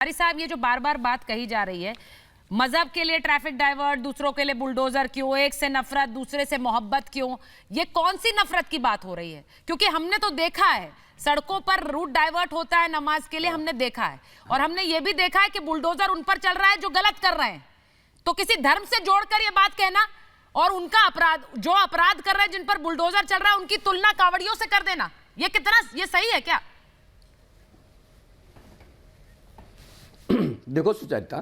हरी साहब, ये जो बार बार बात कही जा रही है, मजहब के लिए ट्रैफिक डाइवर्ट, दूसरों के लिए बुलडोजर क्यों, एक से नफरत दूसरे से मोहब्बत क्यों, ये कौन सी नफरत की बात हो रही है? क्योंकि हमने तो देखा है सड़कों पर रूट डाइवर्ट होता है नमाज के लिए, हमने देखा है। और हमने ये भी देखा है कि बुलडोजर उन पर चल रहा है जो गलत कर रहे हैं। तो किसी धर्म से जोड़कर ये बात कहना और उनका अपराध, जो अपराध कर रहे हैं जिन पर बुलडोजर चल रहा है, उनकी तुलना कावड़ियों से कर देना, ये कितना, ये सही है क्या? देखो सुचरिता,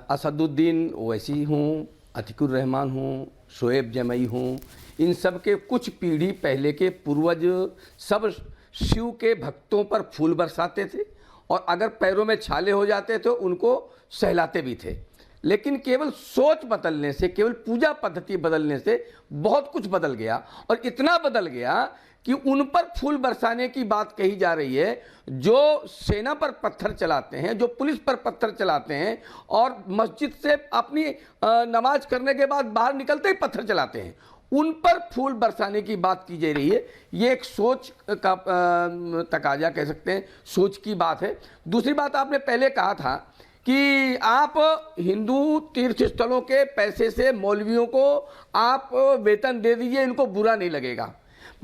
असदुद्दीन ओवैसी हूँ, अतिकुर रहमान हूँ, शोएब जमई हूँ, इन सब के कुछ पीढ़ी पहले के पूर्वज सब शिव के भक्तों पर फूल बरसाते थे और अगर पैरों में छाले हो जाते तो उनको सहलाते भी थे। लेकिन केवल सोच बदलने से, केवल पूजा पद्धति बदलने से बहुत कुछ बदल गया और इतना बदल गया कि उन पर फूल बरसाने की बात कही जा रही है। जो सेना पर पत्थर चलाते हैं, जो पुलिस पर पत्थर चलाते हैं और मस्जिद से अपनी नमाज करने के बाद बाहर निकलते ही पत्थर चलाते हैं, उन पर फूल बरसाने की बात की जा रही है। ये एक सोच का तकाजा कह सकते हैं, सोच की बात है। दूसरी बात, आपने पहले कहा था कि आप हिंदू तीर्थ स्थलों के पैसे से मौलवियों को आप वेतन दे दीजिए, इनको बुरा नहीं लगेगा।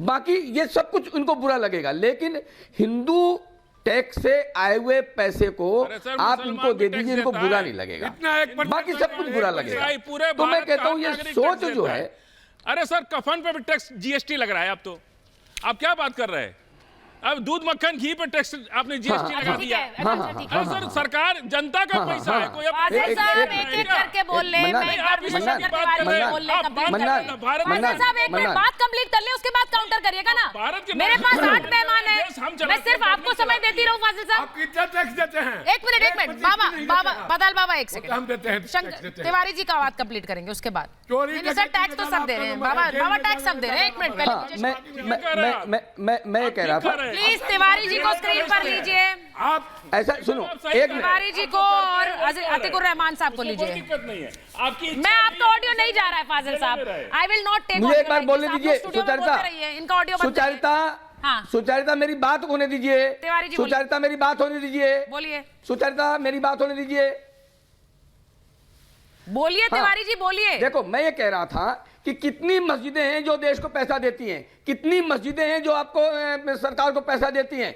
बाकी ये सब कुछ इनको बुरा लगेगा, लेकिन हिंदू टैक्स से आए हुए पैसे को आप इनको दे दीजिए, इनको बुरा नहीं लगेगा। बाकी सब कुछ बुरा लगेगा। तो मैं कहता हूं ये सोच जो है। अरे सर, कफन पे भी टैक्स जीएसटी लग रहा है। अब तो आप क्या बात कर रहे हैं? अब दूध मक्खन घी पे टैक्स आपने जीएसटी लगा दिया। अरे सर, सरकार जनता का पैसा है, कोई एक-एक करके बोल ले। बात कंप्लीट कर ले, उसके बाद काउंटर करिएगा ना। मेरे पास 8 मेहमान है, मैं सिर्फ आपको समय देती रहूं। फाजिल साहब, आप कितना टैक्स देते हैं? एक मिनट बाबा बदल बाबा, एक सेकंड। हम देते हैं। तिवारी जी का बात कंप्लीट करेंगे, उसके बाद चोरी सर टैक्स तो सब दे रहे हैं। बाबा टैक्स सब दे रहे हैं। एक मिनट पहले मैं कह रहा था, प्लीज तिवारी जी को स्क्रीन पर लीजिए। आप ऐसा सुनो, एक मिनट, तिवारी जी को और अतिकुर रहमान साहब को लीजिए। दिक्कत नहीं है आपकी। मैं आपका ऑडियो नहीं जा रहा है फाजिल साहब, आई विल नॉट टेक। मुझे एक बार बोलने दीजिए सुचरिता, इनका ऑडियो सुचरिता मेरी बात होने दीजिए। तिवारी जी सुचरिता मेरी बात होने दीजिए। बोलिए, सुचरिता मेरी बात होने दीजिए। बोलिए तिवारी जी बोलिए। देखो, मैं ये कह रहा था कि कितनी मस्जिदें हैं जो देश को पैसा देती हैं, कितनी मस्जिदें हैं जो आपको सरकार को पैसा देती हैं,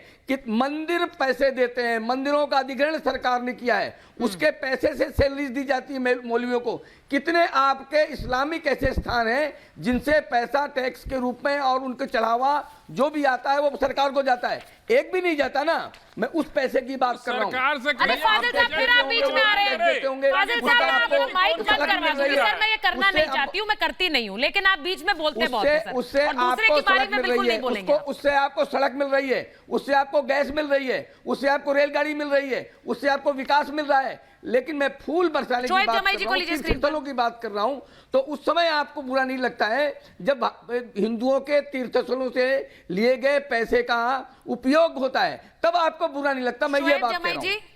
मंदिर पैसे देते हैं, मंदिरों का अधिग्रहण सरकार ने किया है, उसके पैसे से सैलरीज दी जाती है मौलवियों को। कितने आपके इस्लामिक ऐसे स्थान हैं जिनसे पैसा टैक्स के रूप में और उनके चढ़ावा जो भी आता है वो सरकार को जाता है? एक भी नहीं जाता ना। मैं उस पैसे की बात कर रहा हूँ। अरे फाजिल साहब, फिर आप बीच में आ रहे हैं। फाजिल साहब, आप माइक बंद करवा दीजिए। सर, मैं ये करना नहीं चाहती हूँ, मैं करती नहीं हूँ, लेकिन आप बीच में बोलते बहुत हैं सर। उससे आपको सड़क मिल रही है, उससे आपको सड़क मिल रही है, उससे आपको गैस मिल रही है, उससे आपको रेलगाड़ी मिल रही है, उससे आपको विकास मिल रहा है। लेकिन मैं फूल बरसाने की बात कर रहा हूँ, तीर्थस्थलों की बात कर रहा हूँ। तो उस समय आपको बुरा नहीं लगता है जब हिंदुओं के तीर्थस्थलों से लिए गए पैसे का उपयोग होता है, तब आपको बुरा नहीं लगता। मैं ये बात कह रहा हूँ।